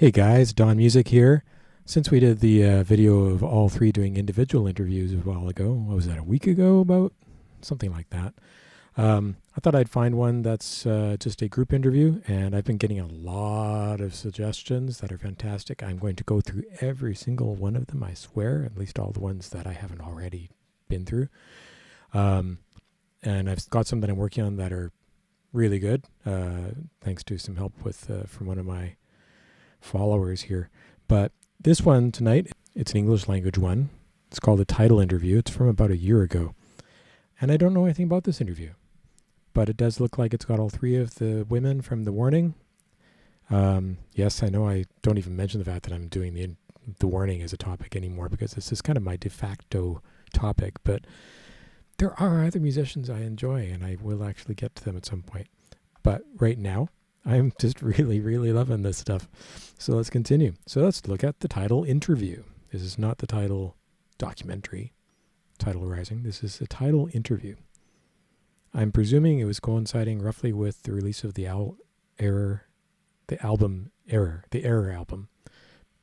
Hey guys, Don Music here. Since we did the video of all three doing individual interviews a while ago, what was that, a week ago about? Something like that. I thought I'd find one that's just a group interview, and I've been getting a lot of suggestions that are fantastic. I'm going to go through every single one of them, I swear, at least all the ones that I haven't already been through. And I've got some that I'm working on that are really good, thanks to some help with from one of my followers here. But this one tonight, it's an English language one. It's called the Tidal interview. It's from about a year ago. And I don't know anything about this interview, but it does look like it's got all three of the women from The Warning. Yes, I know I don't even mention the fact that I'm doing the Warning as a topic anymore because this is kind of my de facto topic, but there are other musicians I enjoy, and I will actually get to them at some point. But right now, I'm just really, really loving this stuff. So let's continue. So let's look at the Tidal interview. This is not the Tidal documentary, Tidal Rising. This is the Tidal interview. I'm presuming it was coinciding roughly with the release of the Error album.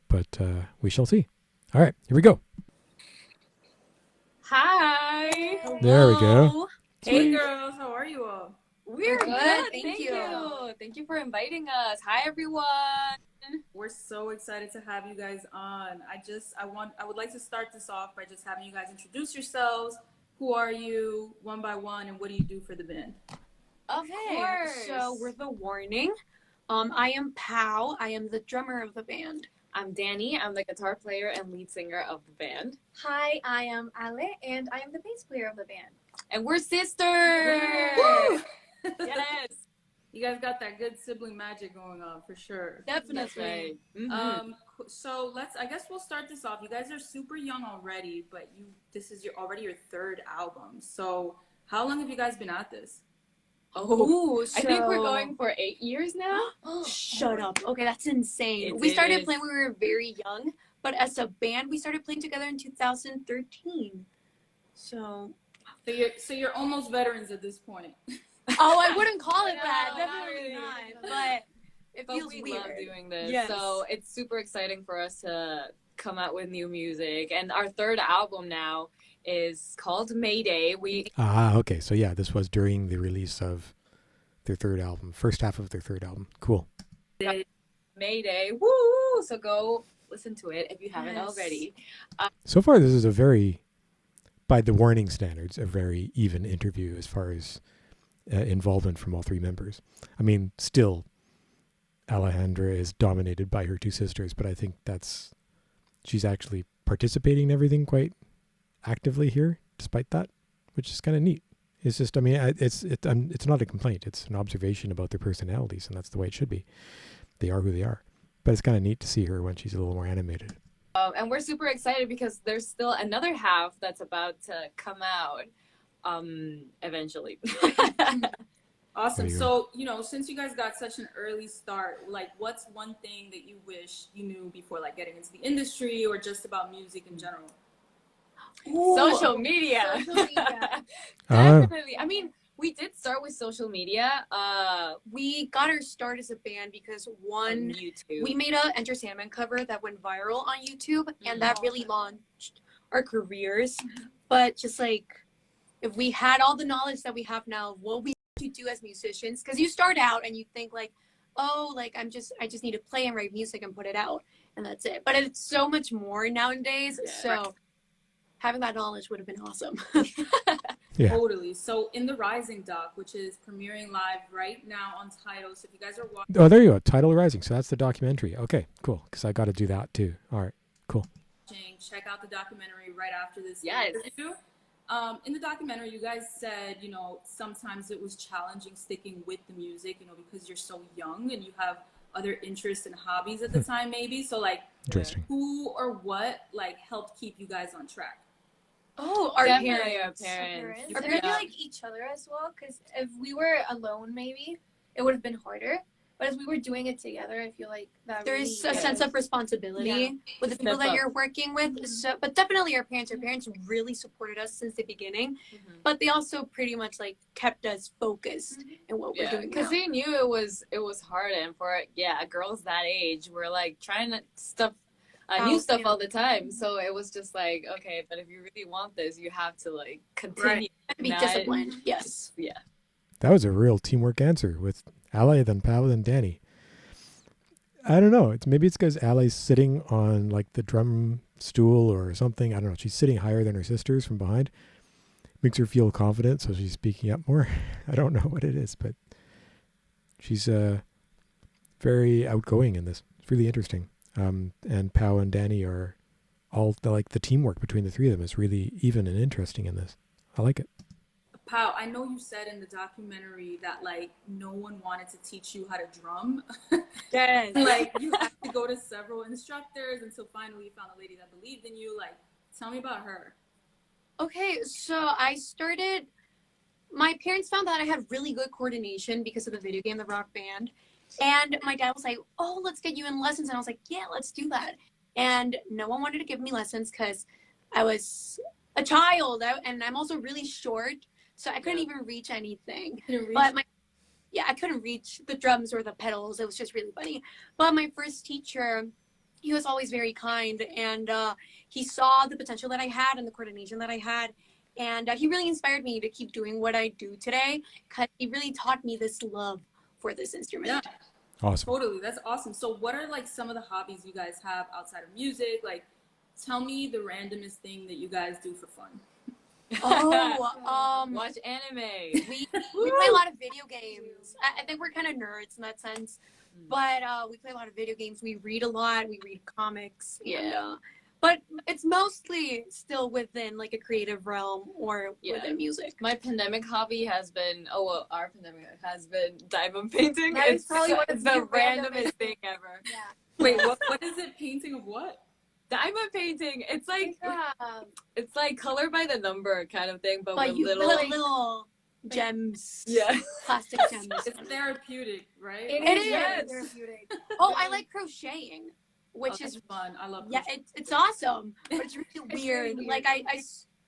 But we shall see. All right, here we go. Hi. Hello. There we go. Hey Sweet. girls, how are you all? We're good, Thank thank you. Thank you for inviting us. Hi everyone. We're so excited to have you guys on. I would like to start this off by just having you guys introduce yourselves. Who are you, one by one, and what do you do for the band? Of course. So we're The Warning. I am Pow. I am the drummer of the band. I'm Danny. I'm the guitar player and lead singer of the band. Hi, I am Ale, and I am the bass player of the band. And we're sisters. Woo! Yes. You guys got that good sibling magic going on for sure. Definitely. That's right. Mm-hmm. So I guess we'll start this off. You guys are super young already, but this is already your third album. So how long have you guys been at this? Oh, I think we're going for 8 years now. Shut up. Okay, that's insane. We started playing when we were very young, but as a band, we started playing together in 2013. So you're almost veterans at this point. Oh, I wouldn't call it No, that. not Definitely really. not. But it But feels we weird. love doing this. Yes. So it's super exciting for us to come out with new music. And our third album now is called Mayday. Okay. So yeah, this was during the release of their third album, first half of their third album. Cool. Mayday. Woo! So go listen to it if you haven't Yes. already. So far, this is a very, by the Warning standards, a very even interview as far as involvement from all three members. I mean, still, Alejandra is dominated by her two sisters, but I think she's actually participating in everything quite actively here, despite that, which is kind of neat. It's just, I mean, it's not a complaint. It's an observation about their personalities, and that's the way it should be. They are who they are. But it's kind of neat to see her when she's a little more animated. And we're super excited because there's still another half that's about to come out eventually. Awesome. There you So, since you guys got such an early start, like what's one thing that you wish you knew before like getting into the industry or just about music in general? Social media. Social media. Definitely. I mean, we did start with social media. we got our start as a band because On YouTube. we made a entertainment cover that went viral on YouTube, and that really launched our careers. But just like, if we had all the knowledge that we have now, what we should do as musicians, because you start out and you think like, oh, like I just need to play and write music and put it out, and that's it. But it's so much more nowadays. Yeah. So having that knowledge would have been awesome. Yeah. Totally. So in the Rising doc, which is premiering live right now on Tidal, so if you guys are watching, Oh, there you go. Tidal Rising. So that's the documentary. Okay, cool. Because I got to do that too. All right, cool. check out the documentary right after this Yes. interview. In the documentary, you guys said, sometimes it was challenging sticking with the music, because you're so young and you have other interests and hobbies at the time, maybe. So, like, Interesting. who or what, like, helped keep you guys on track? Oh, our Definitely parents. our parents. Or maybe like each other as well, because if we were alone, maybe it would have been harder. But as we were doing it together, I feel like that There's really a sense of responsibility with the people Step that up. you're working with. So, but definitely our parents really supported us since the beginning. Mhm. But they also pretty much like kept us focused in what we're Yeah, doing because now. they knew it was hard, and for girls that age, we're like trying to new stuff all the time. So it was just like, okay, but if you really want this, you have to like continue. And be not- disciplined. Yes. Yeah. That was a real teamwork answer with Ale, then Pal, then Danny. I don't know. Maybe it's because Ali's sitting on like the drum stool or something. I don't know. She's sitting higher than her sisters from behind. Makes her feel confident, so she's speaking up more. I don't know what it is, but she's very outgoing in this. It's really interesting. And Pao and Danny are the teamwork between the three of them is really even and interesting in this. I like it. Pau, I know you said in the documentary that like no one wanted to teach you how to drum. Yes. Like you had to go to several instructors until finally you found a lady that believed in you. Like, tell me about her. Okay, so my parents found that I had really good coordination because of the video game, the Rock Band. And my dad was like, oh, let's get you in lessons. And I was like, yeah, let's do that. And no one wanted to give me lessons because I was a child and I'm also really short. So I couldn't even reach anything. But I couldn't reach the drums or the pedals. It was just really funny. But my first teacher, he was always very kind. And he saw the potential that I had and the coordination that I had. And he really inspired me to keep doing what I do today because he really taught me this love for this instrument. Yeah. Awesome. Totally. That's awesome. So what are like some of the hobbies you guys have outside of music? Like, tell me the randomest thing that you guys do for fun. Watch anime. We play a lot of video games. I think we're kind of nerds in that sense. But we play a lot of video games. We read a lot. We read comics. Yeah. But it's mostly still within like a creative realm or within music. My pandemic hobby has been, our pandemic has been diamond painting. That is It's probably one of the the randomest randomest thing ever. Yeah. Wait, what is it? Painting of what? Diamond painting. It's like color by the number kind of thing, but But with you little. put little gems. Yeah. Plastic gems. It's therapeutic, right? It It is is. very therapeutic. Oh, I like crocheting, which That's is fun. I love it's awesome, but it's really It's weird. really weird. Like I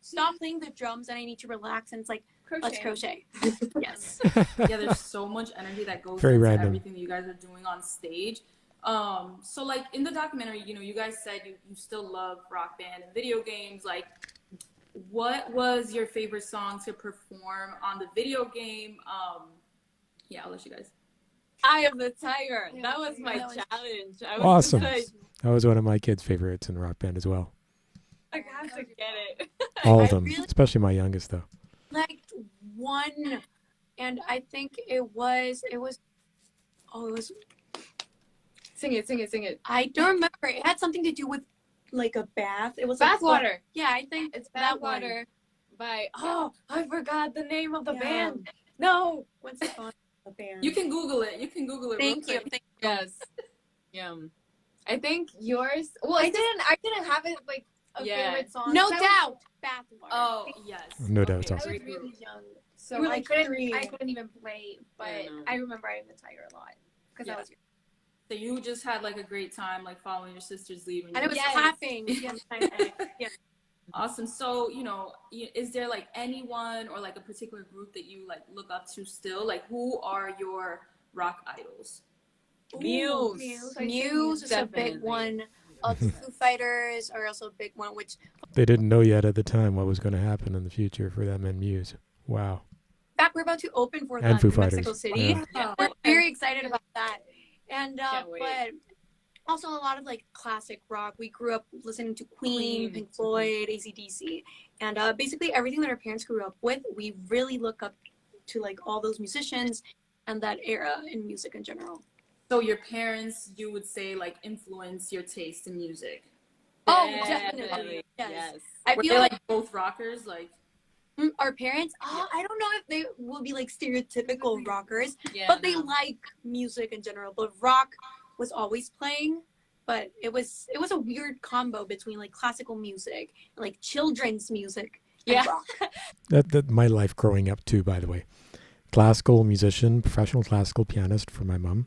stop playing the drums and I need to relax, and it's like let's crochet. Yes. Yeah, there's so much energy that goes Very into random. everything that you guys are doing on stage. So like in the documentary, you guys said you still love Rock Band and video games. Like, what was your favorite song to perform on the video game? Yeah, I'll let you guys. Eye of the Tiger. Yeah, That was my that was- challenge. I was Awesome. just like, That was one of my kids' favorites in Rock Band as well. I have to get it. All of I them, really- especially my youngest though. Liked one, and I think it was. Sing it. I don't remember. It had something to do with like a bath. It was Bathwater. Yeah, I think It's that one. Bathwater by, I forgot the name of the Yeah. band. No. What's it called? The band. You can Google it. Thank real you. quick. Thank you. Yes. I think yours. Well, I didn't have it like a Yeah. favorite song. No I was- doubt. Bathwater. Oh yes. No doubt, it's I awesome. was really young, so You were I like couldn't. 3. I couldn't even play, but Yeah, no. I remember Eye of the Tiger a lot because Yeah. I was. So you just had like a great time, like following your sister's lead. When And you it was Yes. tapping. Yes. Awesome. So, is there like anyone or like a particular group that you like look up to still? Like, who are your rock idols? Muse. Muse is a Definitely. big one. The Foo Fighters are also a big one, which They didn't know yet at the time what was going to happen in the future for them and Muse. Wow. in fact we're about to open for And them Foo in Mexico Fighters. City. Yeah. Yeah. We're very excited about that. And Can't wait. but also a lot of like classic rock. We grew up listening to Queen, Queen. Pink Floyd, AC/DC, and basically everything that our parents grew up with. We really look up to like all those musicians and that era in music in general. So your parents, you would say, like influence your taste in music. Oh, definitely. Yes. Yes. I Were feel they like like both rockers? Like, our parents. I don't know if they will be like stereotypical rockers, Yeah, but they no. like music in general. But rock was always playing. But it was a weird combo between like classical music and like children's music and Yeah. rock. That my life growing up too, by the way. Classical musician, professional classical pianist for my mom.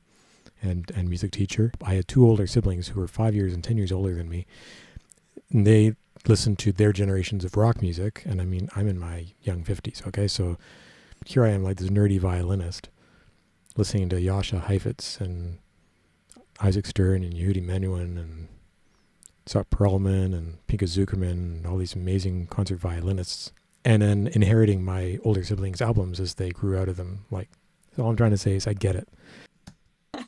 and music teacher. I had two older siblings who were 5 years and 10 years older than me. And they listened to their generations of rock music. And I mean, I'm in my young 50s, okay? So here I am, like this nerdy violinist, listening to Jascha Heifetz and Isaac Stern and Yehudi Menuhin and Sot Perlman and Pinka Zuckerman and all these amazing concert violinists. And then inheriting my older siblings' albums as they grew out of them. Like, all I'm trying to say is I get it.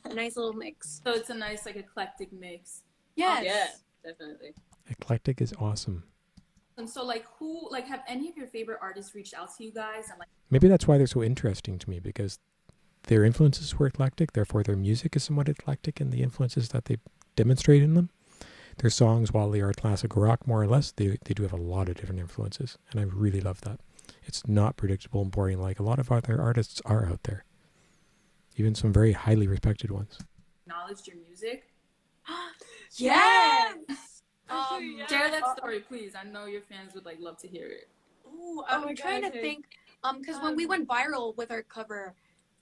A nice little mix. So it's a nice like eclectic mix. Yes. Yeah, definitely. Eclectic is awesome. And so like have any of your favorite artists reached out to you guys and like Maybe that's why they're so interesting to me, because their influences were eclectic, therefore their music is somewhat eclectic in the influences that they demonstrate in them. Their songs, while they are classic rock more or less, they do have a lot of different influences, and I really love that. It's not predictable and boring like a lot of other artists are out there, even some very highly respected ones. acknowledged your music? Yes. Share that story, please. I know your fans would like love to hear it. Ooh, I'm trying to think. Because when we went viral with our cover,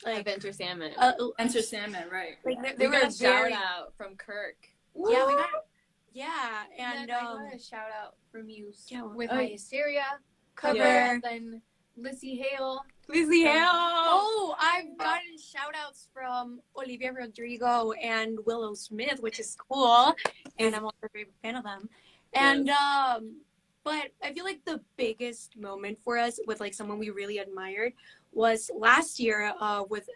like Enter Salmon. Enter Sandman, right? like They were got a shout very. out from Kirk. Yeah, we got. Yeah, and then I got a shout out from you with oh, my Hysteria cover, Yeah. and then Lissy Hale. Lizzie Hale. Oh, I've gotten shout outs from Olivia Rodrigo and Willow Smith, which is cool. And I'm also a very big fan of them. And but I feel like the biggest moment for us with like someone we really admired was last year with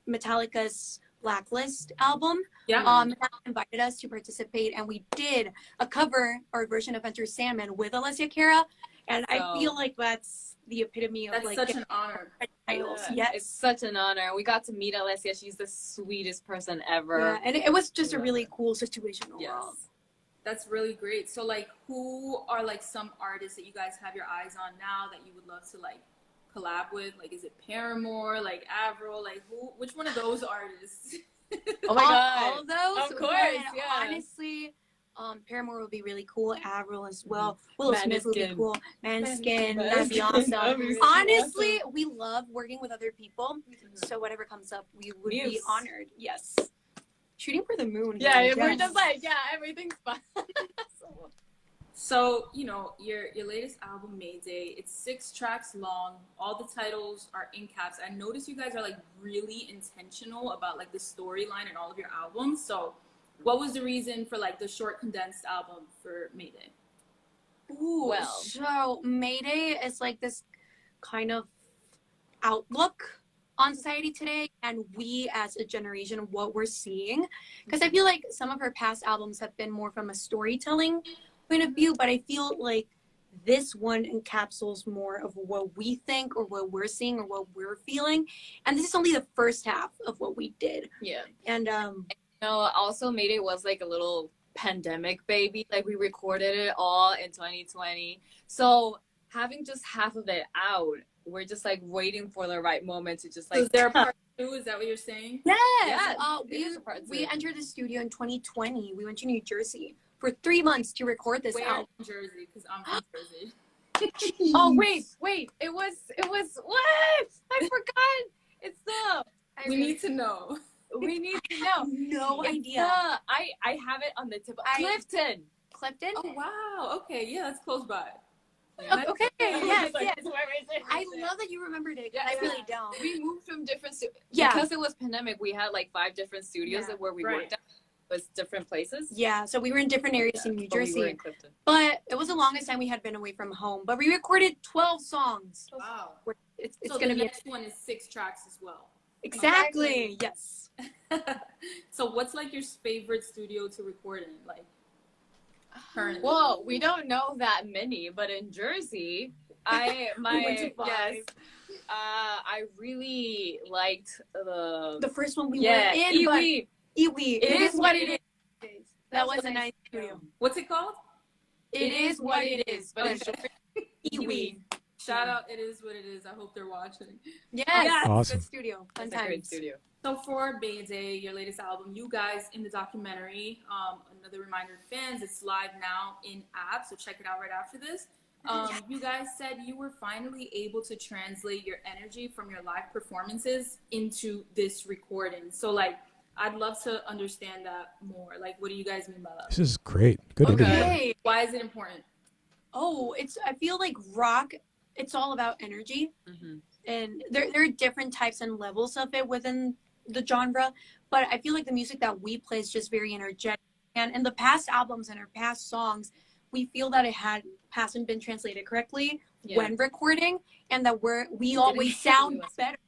Metallica's Blacklist album. Yeah. Metallica invited us to participate, and we did a cover or version of Enter Sandman with Alessia Cara. And I feel like that's the epitome of That's like such an honor. titles. Yeah, Yes. it's such an honor. We got to meet Alessia. She's the sweetest person ever. Yeah, and it was just a Yeah. really cool situation overall. Yes. That's really great. So like who are like some artists that you guys have your eyes on now that you would love to like collab with? Like is it Paramore, like Avril, like which one of those artists? Oh my God. All of those. Of course, but yeah. Honestly, Paramore would be really cool. Avril as well. Willow Smith would be Maneskin. cool. Maneskin, Maneskin. that'd be That'd be awesome. really Honestly, awesome. we love working with other people. So whatever comes up, we would be Muse. honored. Yes. Shooting for the moon. Yeah, guys. we're Yes. just like, yeah, everything's fine. So, you know, your latest album, Mayday, it's 6 tracks long. All the titles are in caps. I noticed you guys are like really intentional about like the storyline in all of your albums. So what was the reason for like the short condensed album for Mayday? Ooh, Well. so Mayday is like this kind of outlook on society today, and we as a generation, what we're seeing. Because I feel like some of her past albums have been more from a storytelling point of view, but I feel like this one encapsulates more of what we think or what we're seeing or what we're feeling. And this is only the first half of what we did. Yeah. And No, also Mayday was like a little pandemic baby. Like we recorded it all in 2020. So having just half of it out, we're just like waiting for the right moment to just like. Is there a part 2? Is that what you're saying? yes, Yeah, it is a part we two. entered the studio in 2020. We went to New Jersey for 3 months to record this Where album. in Jersey? Because I'm from Jersey. Oh wait, it was what? I forgot. It's the We need to know. we need to know. No It's idea. I have it on the tip. I- Clifton. Clifton? Oh wow. Okay, yeah, that's close by. Okay, yes, Like, yes. whoever is it, I who's it? love that you remembered it. 'Cause Yeah, I yeah. really don't. We moved from different Yeah. because it was pandemic. We had like 5 different studios Yeah, where we right. worked at. It was different places. Yeah, so we were in different areas in New but we were Jersey. in Clifton. But it was the longest time we had been away from home. But we recorded 12 songs. Wow. It's So going the to be next one is 6 tracks as well. exactly. Yes. So what's like your favorite studio to record in? Like currently? Well, we don't know that many, but in Jersey, We went to 5. yes, I really liked The first one we yeah, were in, but Iwi. Iwi. It is what it is. That was a nice studio. What's it called? It is what it is, but it's Iwi. Shout out, it is what it is. I hope they're watching. Yes. Awesome. Good studio. Fun It's a great times. studio. So for Mayday, your latest album, you guys in the documentary, another reminder to fans, it's live now in app, so check it out right after this. You guys said you were finally able to translate your energy from your live performances into this recording. So like, I'd love to understand that more. Like, what do you guys mean by that? This is great. Good Okay. interview. Okay. Why is it important? Oh, I feel like rock, it's all about energy. Mm-hmm. And there are different types and levels of it within the genre. But I feel like the music that we play is just very energetic. And in the past albums and our past songs, we feel that it hasn't been translated correctly when recording, and that we always sound better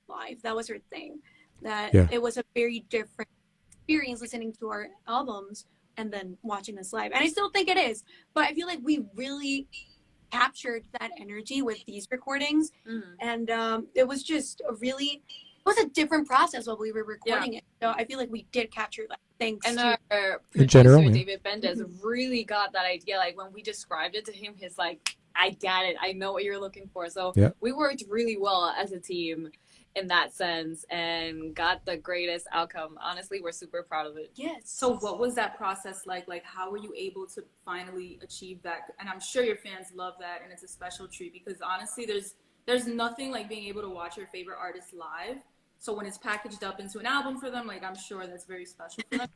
live. That was her thing. That it was a very different experience listening to our albums and then watching this live. And I still think it is, but I feel like we really captured that energy with these recordings. And it was just it was a different process while we were recording it. So I feel like we did capture that. Thanks And to our In producer, general, David Bendez, really got that idea. Like when we described it to him, he's like, I got it. I know what you're looking for. So we worked really well as a team in that sense and got the greatest outcome. Honestly, we're super proud of it. Yes. So what was that process like? Like, how were you able to finally achieve that? And I'm sure your fans love that, and it's a special treat because honestly, there's nothing like being able to watch your favorite artist live. So when it's packaged up into an album for them, like I'm sure that's very special for them.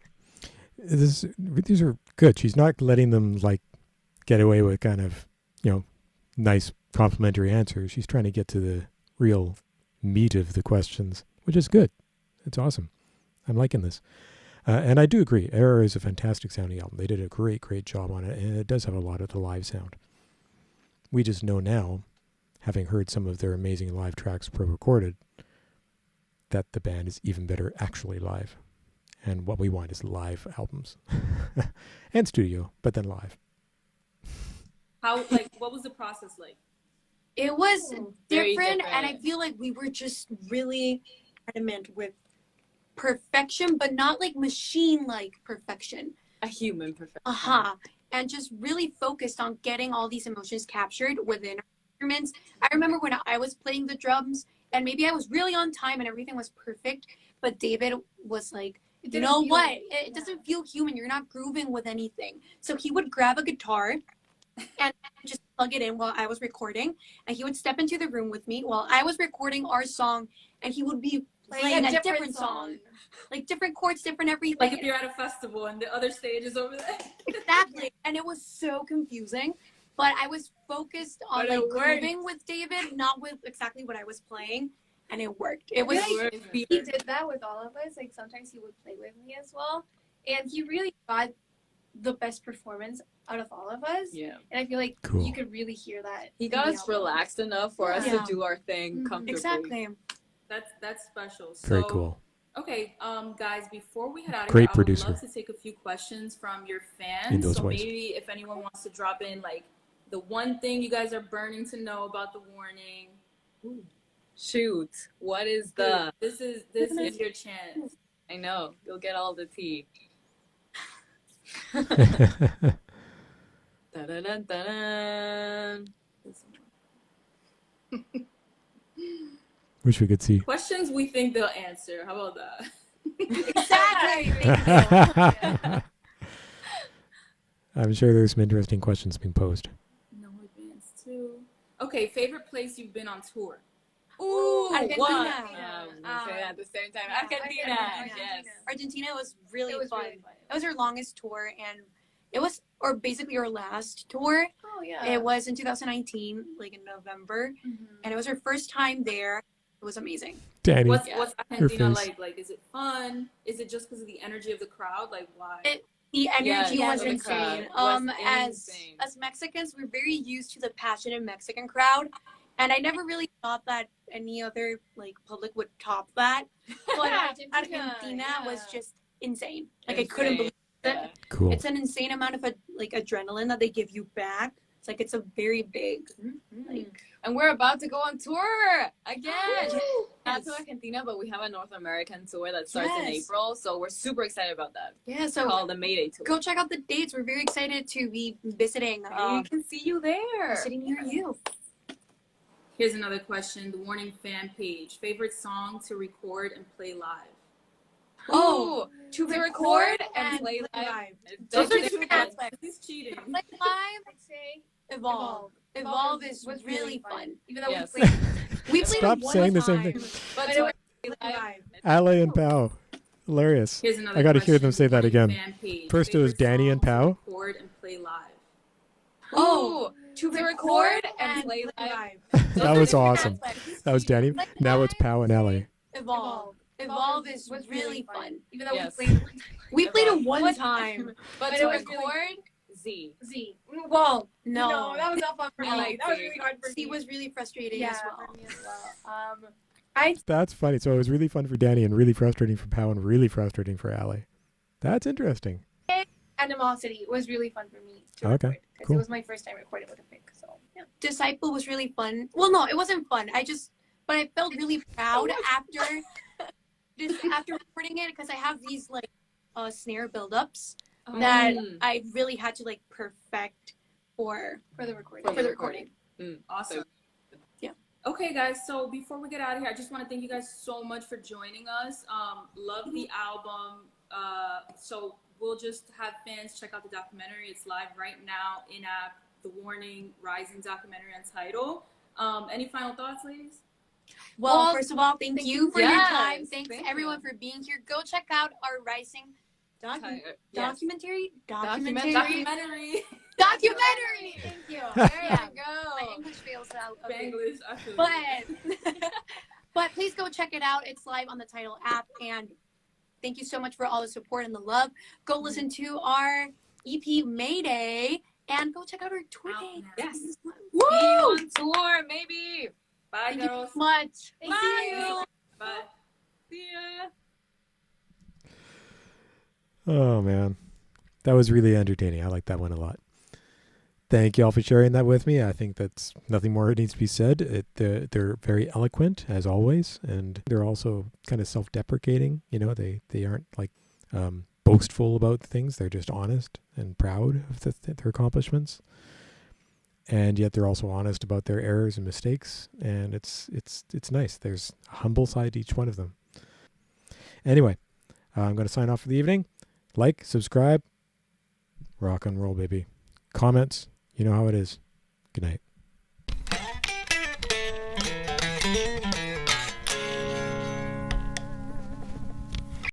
These are good. She's not letting them like get away with kind of, nice complimentary answers. She's trying to get to the real meat of the questions, which is good. It's awesome. I'm liking this. And I do agree. Error is a fantastic sounding album. They did a great, great job on it, and it does have a lot of the live sound. We just know now, having heard some of their amazing live tracks pre-recorded, that the band is even better actually live. And what we want is live albums. And studio, but then live. What was the process like? It was different, and I different. feel like we were just really adamant with perfection, but not like machine-like perfection. A human perfection. And just really focused on getting all these emotions captured within our instruments. I remember when I was playing the drums, and maybe I was really on time and everything was perfect, but David was like, you know what? It doesn't feel human. You're not grooving with anything. So he would grab a guitar and just plug it in while I was recording, and he would step into the room with me while I was recording our song, and he would be playing a different song. Like different chords, different everything. Like if you're at a festival and the other stage is over there. Exactly. And it was so confusing, but I was focused on grooving with David, not with exactly what I was playing, and it worked. It was He did that with all of us. Like sometimes he would play with me as well, and he really got the best performance out of all of us. Yeah. And I feel like Cool. you could really hear that. He got us relaxed enough for us to do our thing comfortably. exactly. That's special. So, Very cool. Okay, guys, before we head out of Great here, producer. I would love to take a few questions from your In fans. those So ways. maybe if anyone wants to drop in like the one thing you guys are burning to know about the warning. Shoot. What is Dude, the... this is your chance. I know. You'll get all the tea. Dun-dun-dun-dun. Wish we could see. Questions we think they'll answer. How about that? Exactly. I'm sure there's some interesting questions being posed. No advance too. Okay, favorite place you've been on tour? Ooh, Argentina. one. We say that at the same time. Argentina. Yes. Argentina was really It was fun. really fun. It was our longest tour, and it was, or basically our last tour. Oh yeah. It was in 2019, like in November, and it was our first time there. It was amazing. Danny. What's Her Argentina face. like? Like, is it fun? Is it just because of the energy of the crowd? Like, why? The energy Yes, was the insane. crowd was As insane. Mexicans, we're very used to the passionate Mexican crowd, and I never really thought that any other like public would top that. But Argentina was just insane. Like I couldn't believe it. Yeah. Cool. It's an insane amount of adrenaline that they give you back. It's like it's a very big like. And we're about to go on tour again. Not Yes. to Argentina, but we have a North American tour that starts in Yes. April. So we're super excited about that. Yeah, It's so called the Mayday tour. go check out the dates. We're very excited to be visiting. We can see you there. Sitting near you. Here's another question. The Warning fan page. Favorite song to record and play live? Oh, To record and play live. Those are two two different aspects. aspects. He's cheating. Like live, I'd say Evolve. Evolve was really fun. Even though Yes. we played We played Stop it one saying the same time. thing. But But to it play live. Ale and Pao. Hilarious. Here's another I got to hear question. them say that again. Fan page. First it was Favorite Danny and song to Pau. record and play live. Oh, to record and play live. That was awesome. That was Danny. Like Now it's Pau and Ellie. Evolve is was really fun. Even though Yes. We played it Evolve. one time. But But to it was record, Z. Z. Well, No. no, that was not fun for me. I like That was Z. really hard for C me. was really frustrating yeah, as well. for me as well. That's funny. So it was really fun for Danny and really frustrating for Pau and really frustrating for Allie. That's interesting. Animosity was really fun for me to Okay, record because cool. it was my first time recording with a pick. So yeah. Disciple was really fun. Well, no, it wasn't fun. But I felt really proud after recording it because I have these like snare buildups that I really had to like perfect for For the recording. the recording. Awesome. Yeah. Okay, guys. So before we get out of here, I just want to thank you guys so much for joining us. Love the album. So we'll just have fans check out the documentary. It's live right now in app. The Warning Rising documentary on Tidal. Any final thoughts, ladies? Well, first of all, thank you for your Yes, time. Thanks thank everyone for being here. Go check out our Rising documentary. Documentary. Documentary. Thank you. There Yeah. you go. My English fails out. a bit. Spanglish. I feel But please go check it out. It's live on the Tidal app. And thank you so much for all the support and the love. Go listen to our EP Mayday and go check out our tour Out date. now. Yes. Woo! See you on tour, maybe. Bye, Thank you girls. so much. Thank Bye. you. Bye. See ya. Oh, man. That was really entertaining. I like that one a lot. Thank you all for sharing that with me. I think that's nothing more needs to be said. They're very eloquent, as always, and they're also kind of self-deprecating. You know, they aren't like boastful about things. They're just honest and proud of their accomplishments. And yet they're also honest about their errors and mistakes. And it's nice. There's a humble side to each one of them. Anyway, I'm going to sign off for the evening. Like, subscribe, rock and roll, baby. Comments, you know how it is. Good night.